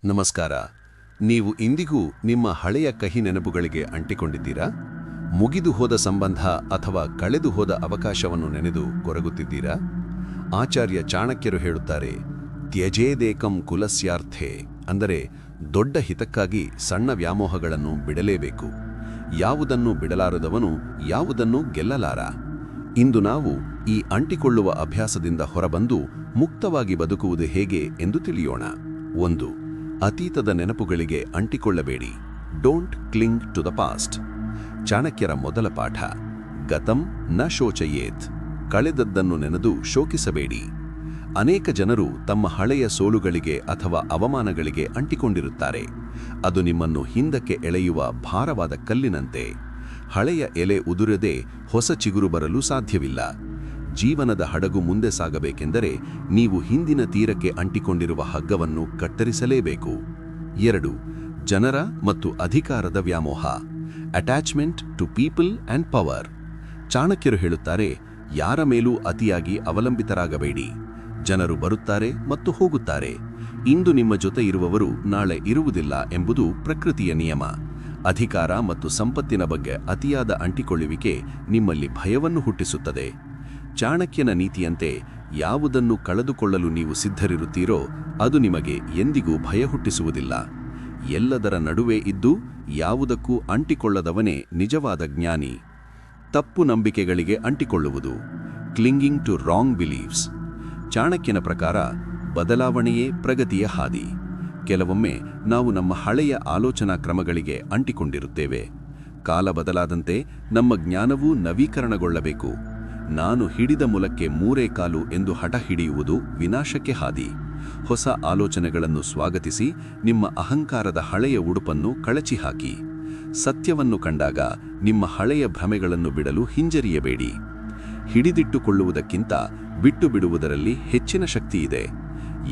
ನಮಸ್ಕಾರ. ನೀವು ಇಂದಿಗೂ ನಿಮ್ಮ ಹಳೆಯ ಕಹಿ ನೆನಪುಗಳಿಗೆ ಅಂಟಿಕೊಂಡಿದ್ದೀರಾ? ಮುಗಿದು ಹೋದ ಸಂಬಂಧ ಅಥವಾ ಕಳೆದು ಹೋದ ಅವಕಾಶವನ್ನು ನೆನೆದು ಕೊರಗುತ್ತಿದ್ದೀರಾ? ಆಚಾರ್ಯ ಚಾಣಕ್ಯರು ಹೇಳುತ್ತಾರೆ, ತ್ಯಜೇದೇಕಂ ಕುಲಸ್ಯಾರ್ಥೆ, ಅಂದರೆ ದೊಡ್ಡ ಹಿತಕ್ಕಾಗಿ ಸಣ್ಣ ವ್ಯಾಮೋಹಗಳನ್ನು ಬಿಡಲೇಬೇಕು. ಯಾವುದನ್ನು ಬಿಡಲಾರದವನು ಯಾವುದನ್ನು ಗೆಲ್ಲಲಾರ. ಇಂದು ನಾವು ಈ ಅಂಟಿಕೊಳ್ಳುವ ಅಭ್ಯಾಸದಿಂದ ಹೊರಬಂದು ಮುಕ್ತವಾಗಿ ಬದುಕುವುದು ಹೇಗೆ ಎಂದು ತಿಳಿಯೋಣ. 1. ಅತೀತದ ನೆನಪುಗಳಿಗೆ ಅಂಟಿಕೊಳ್ಳಬೇಡಿ. Don't cling to the past. ಚಾಣಕ್ಯರ ಮೊದಲ ಪಾಠ, ಗತಂ ನ ಶೋಚಯೇತ್. ಕಳೆದದ್ದನ್ನು ನೆನೆದು ಶೋಕಿಸಬೇಡಿ. ಅನೇಕ ಜನರು ತಮ್ಮ ಹಳೆಯ ಸೋಲುಗಳಿಗೆ ಅಥವಾ ಅವಮಾನಗಳಿಗೆ ಅಂಟಿಕೊಂಡಿರುತ್ತಾರೆ. ಅದು ನಿಮ್ಮನ್ನು ಹಿಂದಕ್ಕೆ ಎಳೆಯುವ ಭಾರವಾದ ಕಲ್ಲಿನಂತೆ. ಹಳೆಯ ಎಲೆ ಉದುರದೆ ಹೊಸ ಚಿಗುರು ಬರಲು ಸಾಧ್ಯವಿಲ್ಲ. ಜೀವನದ ಹಡಗು ಮುಂದೆ ಸಾಗಬೇಕೆಂದರೆ ನೀವು ಹಿಂದಿನ ತೀರಕ್ಕೆ ಅಂಟಿಕೊಂಡಿರುವ ಹಗ್ಗವನ್ನು ಕತ್ತರಿಸಲೇಬೇಕು. 2. ಜನರ ಮತ್ತು ಅಧಿಕಾರದ ವ್ಯಾಮೋಹ. Attachment to people and power. ಚಾಣಕ್ಯರು ಹೇಳುತ್ತಾರೆ, ಯಾರ ಮೇಲೂ ಅತಿಯಾಗಿ ಅವಲಂಬಿತರಾಗಬೇಡಿ. ಜನರು ಬರುತ್ತಾರೆ ಮತ್ತು ಹೋಗುತ್ತಾರೆ. ಇಂದು ನಿಮ್ಮ ಜೊತೆ ಇರುವವರು ನಾಳೆ ಇರುವುದಿಲ್ಲ ಎಂಬುದು ಪ್ರಕೃತಿಯ ನಿಯಮ. ಅಧಿಕಾರ ಮತ್ತು ಸಂಪತ್ತಿನ ಬಗ್ಗೆ ಅತಿಯಾದ ಅಂಟಿಕೊಳ್ಳುವಿಕೆ ನಿಮ್ಮಲ್ಲಿ ಭಯವನ್ನು ಹುಟ್ಟಿಸುತ್ತದೆ. ಚಾಣಕ್ಯನ ನೀತಿಯಂತೆ ಯಾವುದನ್ನು ಕಳೆದುಕೊಳ್ಳಲು ನೀವು ಸಿದ್ಧರಿರುತ್ತೀರೋ ಅದು ನಿಮಗೆ ಎಂದಿಗೂ ಭಯ ಹುಟ್ಟಿಸುವುದಿಲ್ಲ. ಎಲ್ಲದರ ನಡುವೆ ಇದ್ದು ಯಾವುದಕ್ಕೂ ಅಂಟಿಕೊಳ್ಳದವನೇ ನಿಜವಾದ ಜ್ಞಾನಿ. ತಪ್ಪು ನಂಬಿಕೆಗಳಿಗೆ ಅಂಟಿಕೊಳ್ಳುವುದು. ಕ್ಲಿಂಗಿಂಗ್ ಟು ರಾಂಗ್ ಬಿಲೀವ್ಸ್. ಚಾಣಕ್ಯನ ಪ್ರಕಾರ ಬದಲಾವಣೆಯೇ ಪ್ರಗತಿಯ ಹಾದಿ. ಕೆಲವೊಮ್ಮೆ ನಾವು ನಮ್ಮ ಹಳೆಯ ಆಲೋಚನಾ ಕ್ರಮಗಳಿಗೆ ಅಂಟಿಕೊಂಡಿರುತ್ತೇವೆ. ಕಾಲ ಬದಲಾದಂತೆ ನಮ್ಮ ಜ್ಞಾನವೂ ನವೀಕರಣಗೊಳ್ಳಬೇಕು. ನಾನು ಹಿಡಿದ ಮೂಲಕ್ಕೆ ಮೂರೇ ಕಾಲು ಎಂದು ಹಠ ಹಿಡಿಯುವುದು ವಿನಾಶಕ್ಕೆ ಹಾದಿ. ಹೊಸ ಆಲೋಚನೆಗಳನ್ನು ಸ್ವಾಗತಿಸಿ ನಿಮ್ಮ ಅಹಂಕಾರದ ಹಳೆಯ ಉಡುಪನ್ನು ಕಳಚಿ ಹಾಕಿ. ಸತ್ಯವನ್ನು ಕಂಡಾಗ ನಿಮ್ಮ ಹಳೆಯ ಭ್ರಮೆಗಳನ್ನು ಬಿಡಲು ಹಿಂಜರಿಯಬೇಡಿ. ಹಿಡಿದಿಟ್ಟುಕೊಳ್ಳುವುದಕ್ಕಿಂತ ಬಿಟ್ಟು ಬಿಡುವುದರಲ್ಲಿ ಹೆಚ್ಚಿನ ಶಕ್ತಿಯಿದೆ.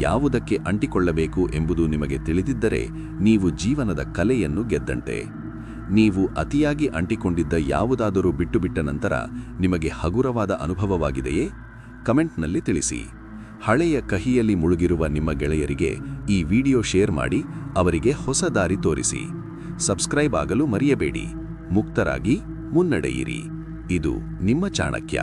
ಯಾವುದಕ್ಕೆ ಅಂಟಿಕೊಳ್ಳಬೇಕು ಎಂಬುದು ನಿಮಗೆ ತಿಳಿದಿದ್ದರೆ ನೀವು ಜೀವನದ ಕಲೆಯನ್ನು ಗೆದ್ದಂತೆ. ನೀವು ಅತಿಯಾಗಿ ಅಂಟಿಕೊಂಡಿದ್ದ ಯಾವುದಾದರೂ ಬಿಟ್ಟುಬಿಟ್ಟ ನಂತರ ನಿಮಗೆ ಹಗುರವಾದ ಅನುಭವವಾಗಿದೆಯೇ? ಕಮೆಂಟ್ನಲ್ಲಿ ತಿಳಿಸಿ. ಹಳೆಯ ಕಹಿಯಲ್ಲಿ ಮುಳುಗಿರುವ ನಿಮ್ಮ ಗೆಳೆಯರಿಗೆ ಈ ವಿಡಿಯೋ ಶೇರ್ ಮಾಡಿ ಅವರಿಗೆ ಹೊಸ ದಾರಿ ತೋರಿಸಿ. ಸಬ್ಸ್ಕ್ರೈಬ್ ಆಗಲು ಮರೆಯಬೇಡಿ. ಮುಕ್ತರಾಗಿ ಮುನ್ನಡೆಯಿರಿ. ಇದು ನಿಮ್ಮ ಚಾಣಕ್ಯ.